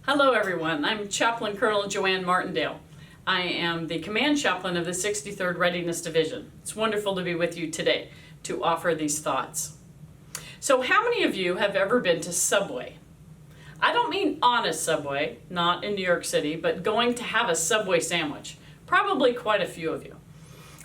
Hello everyone, I'm Chaplain Colonel Joanne Martindale. I am the Command Chaplain of the 63rd Readiness Division. It's wonderful to be with you today to offer these thoughts. So how many of you have ever been to Subway? I don't mean on a Subway, not in New York City, but going to have a Subway sandwich. Probably quite a few of you.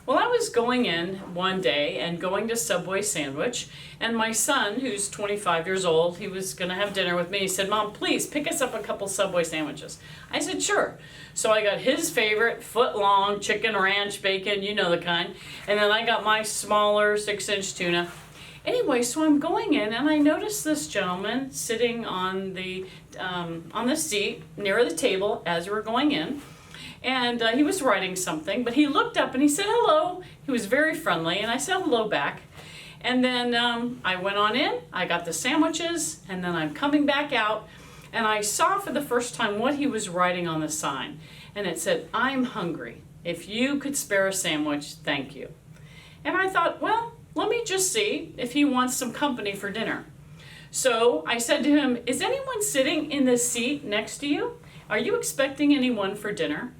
Well, I was going in one day and going to Subway sandwich, and my son, who's 25 years old, he was going to have dinner with me. He said, "Mom, please pick us up a couple Subway sandwiches." I said, "Sure." So I got his favorite foot-long chicken ranch bacon, you know the kind, and then I got my smaller 6-inch tuna. Anyway, so I'm going in and I noticed this gentleman sitting on the seat near the table as we were going in. And he was writing something, but he looked up and he said hello. He was very friendly, and I said hello back. And then I went on in, I got the sandwiches, and then I'm coming back out, and I saw for the first time what he was writing on the sign. And it said, "I'm hungry. If you could spare a sandwich, thank you." And I thought, well, let me just see if he wants some company for dinner. So I said to him, "Is anyone sitting in the seat next to you? Are you expecting anyone for dinner?"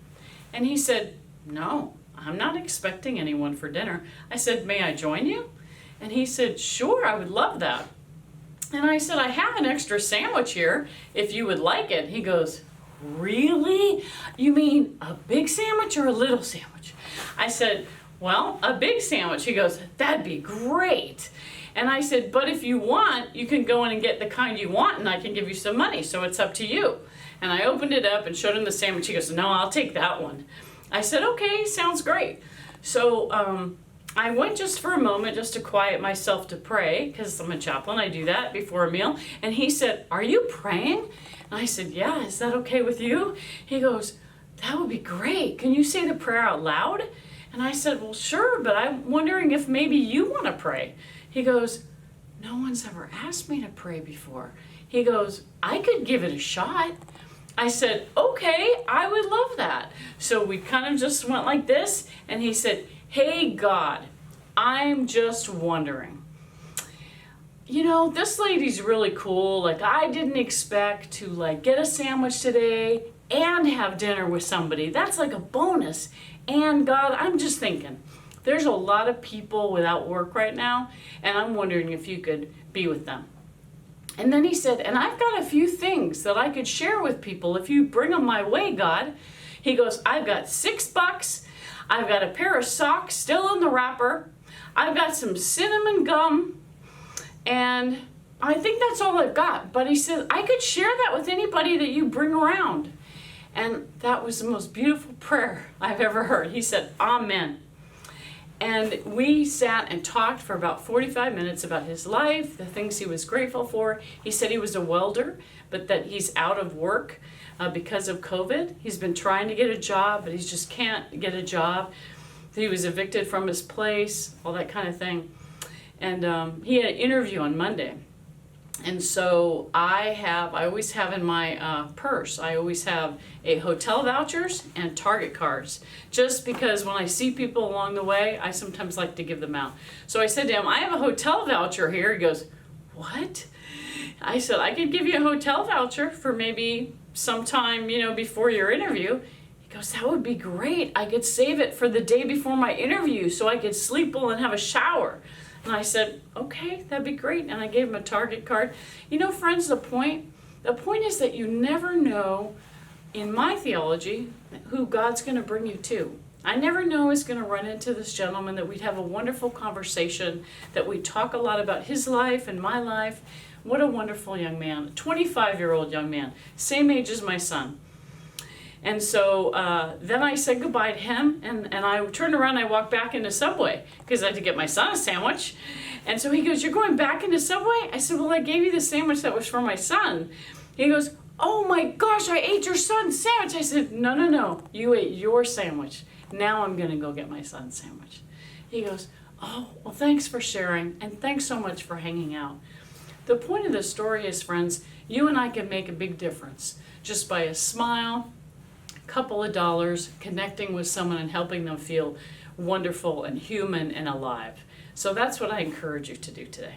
And he said, "No, I'm not expecting anyone for dinner." I said, "May I join you?" And he said, "Sure, I would love that." And I said, "I have an extra sandwich here if you would like it." He goes, "Really? You mean a big sandwich or a little sandwich?" I said, "Well, a big sandwich." He goes, "That'd be great." And I said, "But if you want, you can go in and get the kind you want, and I can give you some money, so it's up to you." And I opened it up and showed him the sandwich. He goes, "No, I'll take that one." I said, "Okay, sounds great." So I went just for a moment just to quiet myself to pray, because I'm a chaplain, I do that before a meal. And he said, "Are you praying?" And I said, "Yeah, is that okay with you?" He goes, "That would be great. Can you say the prayer out loud?" And I said, "Well, sure, but I'm wondering if maybe you want to pray." He goes, "No one's ever asked me to pray before." He goes, "I could give it a shot." I said, "Okay, I would love that." So we kind of just went like this, and he said, "Hey God, I'm just wondering, you know, this lady's really cool. Like, I didn't expect to get a sandwich today and have dinner with somebody. That's like a bonus. And God, I'm just thinking, there's a lot of people without work right now, and I'm wondering if you could be with them." And then he said, "And I've got a few things that I could share with people if you bring them my way, God." He goes, "I've got $6. I've got a pair of socks still in the wrapper. I've got some cinnamon gum, and I think that's all I've got. But," he said, "I could share that with anybody that you bring around." And that was the most beautiful prayer I've ever heard. He said, "Amen." And we sat and talked for about 45 minutes about his life, the things he was grateful for. He said he was a welder, but that he's out of work because of COVID. He's been trying to get a job, but he just can't get a job. He was evicted from his place, all that kind of thing. And he had an interview on Monday. And so I always have in my purse, I always have a hotel vouchers and Target cards, just because when I see people along the way, I sometimes like to give them out. So I said to him, "I have a hotel voucher here." He goes, "What?" I said, "I could give you a hotel voucher for maybe sometime, before your interview." He goes, "That would be great. I could save it for the day before my interview so I could sleep well and have a shower." And I said, "Okay, that'd be great." And I gave him a Target card. You know, friends, the point is that you never know, in my theology, who God's going to bring you to. I never know he's going to run into this gentleman, that we'd have a wonderful conversation, that we talk a lot about his life and my life. What a wonderful young man, 25-year-old young man, same age as my son. And so then I said goodbye to him, and I turned around and I walked back into Subway because I had to get my son a sandwich. And so he goes, "You're going back into Subway?" I said, "Well, I gave you the sandwich that was for my son." He goes, "Oh my gosh, I ate your son's sandwich." I said, No, you ate your sandwich. Now I'm going to go get my son's sandwich." He goes, "Oh, well, thanks for sharing, and thanks so much for hanging out." The point of the story is, friends, you and I can make a big difference just by a smile, couple of dollars, connecting with someone and helping them feel wonderful and human and alive. So that's what I encourage you to do today.